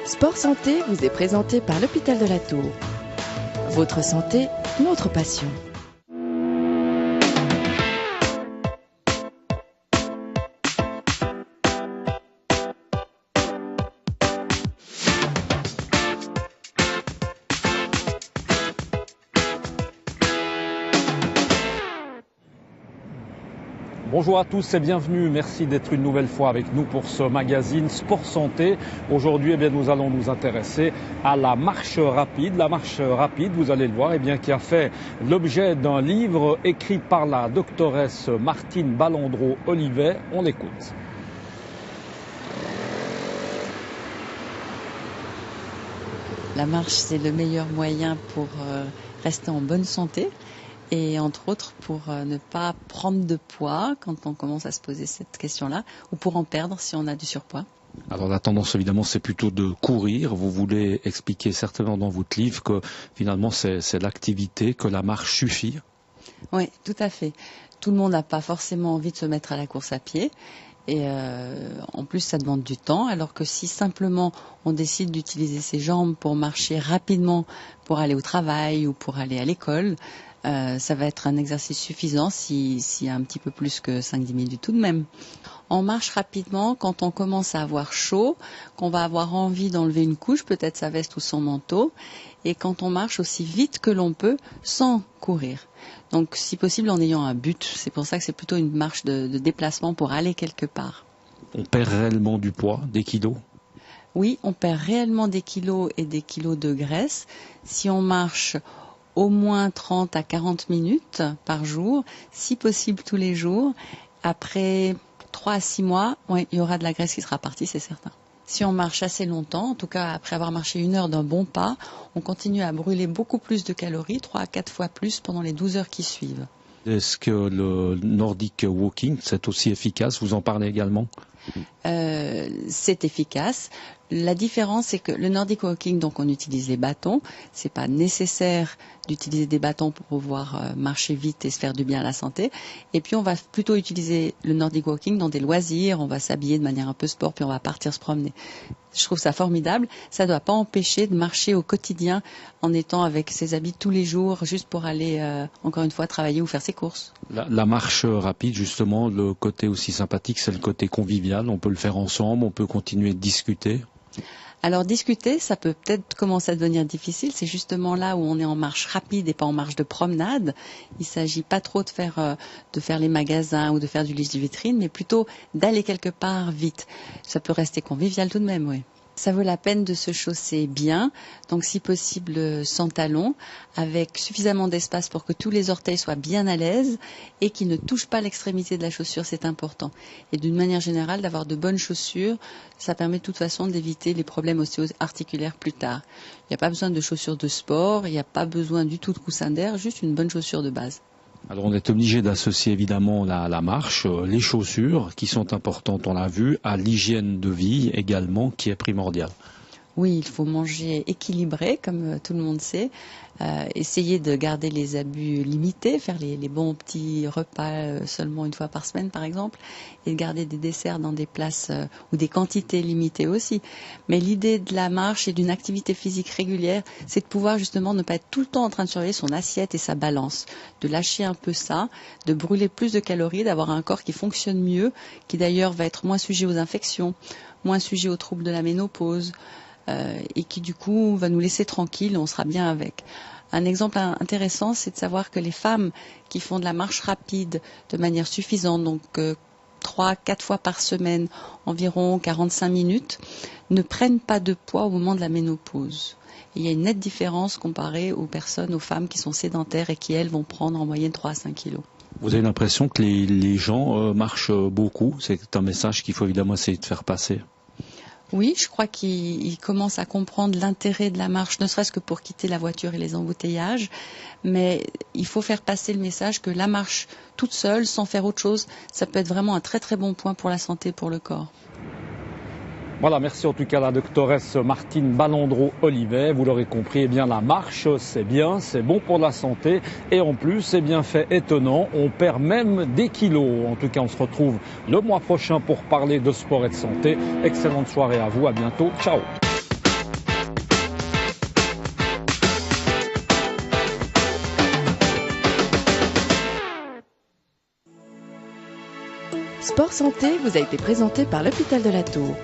Sport Santé vous est présenté par l'Hôpital de la Tour. Votre santé, notre passion. Bonjour à tous et bienvenue. Merci d'être une nouvelle fois avec nous pour ce magazine Sport Santé. Aujourd'hui, nous allons nous intéresser à la marche rapide. La marche rapide, vous allez le voir, qui a fait l'objet d'un livre écrit par la doctoresse Martine Ballandreau-Olivet. On l'écoute. La marche, c'est le meilleur moyen pour rester en bonne santé. Et entre autres pour ne pas prendre de poids quand on commence à se poser cette question-là, ou pour en perdre si on a du surpoids. Alors la tendance évidemment c'est plutôt de courir. Vous voulez expliquer certainement dans votre livre que finalement c'est l'activité, que la marche suffit. Oui, tout à fait. Tout le monde n'a pas forcément envie de se mettre à la course à pied. Et en plus, ça demande du temps, alors que si simplement on décide d'utiliser ses jambes pour marcher rapidement, pour aller au travail ou pour aller à l'école, ça va être un exercice suffisant s'il y a un petit peu plus que 5-10 minutes tout de même. On marche rapidement quand on commence à avoir chaud, qu'on va avoir envie d'enlever une couche, peut-être sa veste ou son manteau, et quand on marche aussi vite que l'on peut sans courir. Donc si possible en ayant un but, c'est pour ça que c'est plutôt une marche de déplacement pour aller quelque part. On perd réellement du poids, des kilos ? Oui, on perd réellement des kilos et des kilos de graisse si on marche au moins 30 à 40 minutes par jour, si possible tous les jours. Après 3 à 6 mois, il y aura de la graisse qui sera partie, c'est certain. Si on marche assez longtemps, en tout cas après avoir marché 1 heure d'un bon pas, on continue à brûler beaucoup plus de calories, 3 à 4 fois plus pendant les 12 heures qui suivent. Est-ce que le Nordic Walking, c'est aussi efficace? Vous en parlez également? C'est efficace. La différence, c'est que le Nordic Walking, donc on utilise les bâtons. C'est pas nécessaire d'utiliser des bâtons pour pouvoir marcher vite et se faire du bien à la santé. Et puis on va plutôt utiliser le Nordic Walking dans des loisirs. On va s'habiller de manière un peu sport, puis on va partir se promener. Je trouve ça formidable. Ça ne doit pas empêcher de marcher au quotidien en étant avec ses habits tous les jours, juste pour aller, encore une fois, travailler ou faire ses courses. La marche rapide, justement, le côté aussi sympathique, c'est le côté convivial. On peut le faire ensemble, on peut continuer de discuter. Alors discuter, ça peut peut-être commencer à devenir difficile. C'est justement là où on est en marche rapide et pas en marche de promenade. Il ne s'agit pas trop de faire les magasins ou de faire du lèche-vitrine, mais plutôt d'aller quelque part vite. Ça peut rester convivial tout de même, oui. Ça vaut la peine de se chausser bien, donc si possible sans talons, avec suffisamment d'espace pour que tous les orteils soient bien à l'aise et qu'ils ne touchent pas l'extrémité de la chaussure, c'est important. Et d'une manière générale, d'avoir de bonnes chaussures, ça permet de toute façon d'éviter les problèmes ostéo-articulaires plus tard. Il n'y a pas besoin de chaussures de sport, il n'y a pas besoin du tout de coussin d'air, juste une bonne chaussure de base. Alors on est obligé d'associer évidemment la marche, les chaussures qui sont importantes, on l'a vu, à l'hygiène de vie également qui est primordiale. Oui, il faut manger équilibré, comme tout le monde sait. Essayer de garder les abus limités, faire les bons petits repas seulement 1 fois par semaine, par exemple, et de garder des desserts dans des places ou des quantités limitées aussi. Mais l'idée de la marche et d'une activité physique régulière, c'est de pouvoir justement ne pas être tout le temps en train de surveiller son assiette et sa balance, de lâcher un peu ça, de brûler plus de calories, d'avoir un corps qui fonctionne mieux, qui d'ailleurs va être moins sujet aux infections, moins sujet aux troubles de la ménopause, et qui du coup va nous laisser tranquilles, on sera bien avec. Un exemple intéressant, c'est de savoir que les femmes qui font de la marche rapide de manière suffisante, donc 3-4 fois par semaine, environ 45 minutes, ne prennent pas de poids au moment de la ménopause. Et il y a une nette différence comparée aux femmes qui sont sédentaires et qui, elles, vont prendre en moyenne 3 à 5 kilos. Vous avez l'impression que les gens marchent beaucoup? C'est un message qu'il faut évidemment essayer de faire passer. Oui, je crois qu'ils commencent à comprendre l'intérêt de la marche, ne serait-ce que pour quitter la voiture et les embouteillages. Mais il faut faire passer le message que la marche toute seule, sans faire autre chose, ça peut être vraiment un très très bon point pour la santé, pour le corps. Voilà, merci en tout cas à la doctoresse Martine Ballandreau-Olivet. Vous l'aurez compris, la marche, c'est bien, c'est bon pour la santé. Et en plus, c'est bien fait étonnant, on perd même des kilos. En tout cas, on se retrouve le mois prochain pour parler de sport et de santé. Excellente soirée à vous, à bientôt, ciao. Sport Santé vous a été présenté par l'hôpital de la Tour.